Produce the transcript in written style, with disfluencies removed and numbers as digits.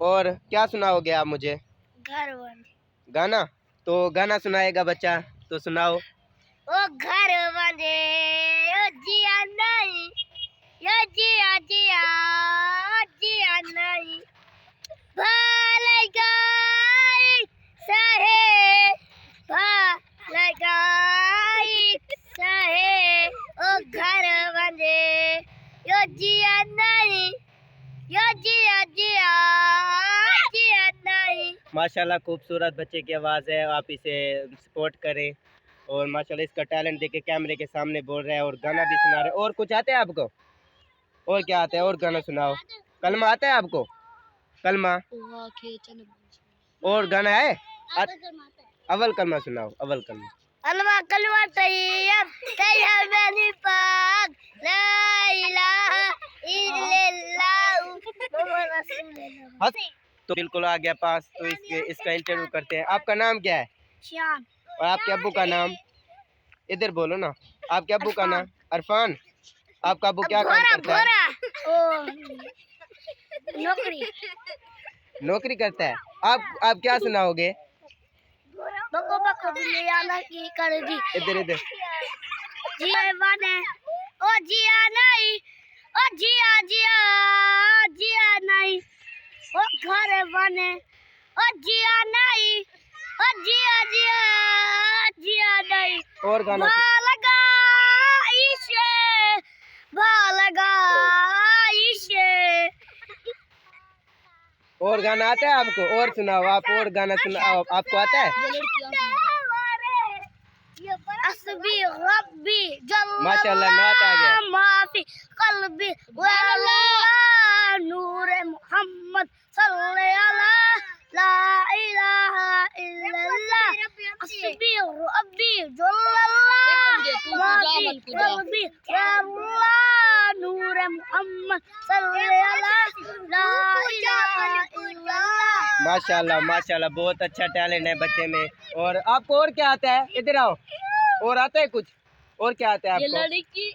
और क्या सुनाओगे आप मुझे? घर बंदे। गाना? तो गाना सुनाएगा बच्चा, तो सुनाओ। ओ घर बंदे ओ जिया नहीं, यो जिया जिया जिया नहीं, भले गाई सहे, भले गाई सहे, ओ घर बंदे यो जिया नहीं, यो जिया जिया जिया नहीं। माशाल्लाह खूबसूरत बच्चे की आवाज़ है, आप इसे सपोर्ट करें। और माशाल्लाह इसका टैलेंट देखे कैमरे के सामने बोल रहा है और गाना भी सुना रहे। और कुछ आता है आपको? और क्या आता है? और गाना सुनाओ। कलमा आता है आपको? कलमा? और गाना है? अव्वल कलमा सुनाओ, अव्वल कलमा। अलवा कलमा तैयब तैयब पाक ला इलाहा इल्लल्लाह मुहम्मद रसूलुल्लाह। तो बिल्कुल आ गया पास। तो इसका इंटरव्यू करते हैं। आपका नाम क्या है? श्याम। और आपके अब्बू का नाम? इधर बोलो ना। आपके अब्बू का नाम? अरफान। आपका अब्बू क्या काम करता है? नौकरी। नौकरी करता है। आप क्या सुनाओगे? बको बको बिल्लियाना की कर दी। इधर इधर। जिया बने ओ जिया नहीं, ओ जिया जिया जिया नहीं, ओ घर बने ओ जिया नहीं, ओ जिया जिया जिया नहीं। और गाना भालगा इशे, भालगा इशे। और गाना आता है आपको? और सुनाओ आप, और गाना सुनाओ। आपको आता है? अस्बी रब्बी माशाल्लाह नात आ गया। माफी कल्बी वला नूर मोहम्मद सल्लल्लाहु अलैहि ला इलाहा इल्लल्लाह। अस्बी रब्बी जल्लल्लाहु माफी कल्बी वला नूर मोहम्मद सल्लल्लाहु अलैहि ला इलाहा इल्लल्लाह। माशाल्लाह माशाल्लाह, बहुत अच्छा टैलेंट है बच्चे में। और आपको और क्या आता है? इधर आओ। और आता है कुछ? और क्या आता है आपको? ये लड़की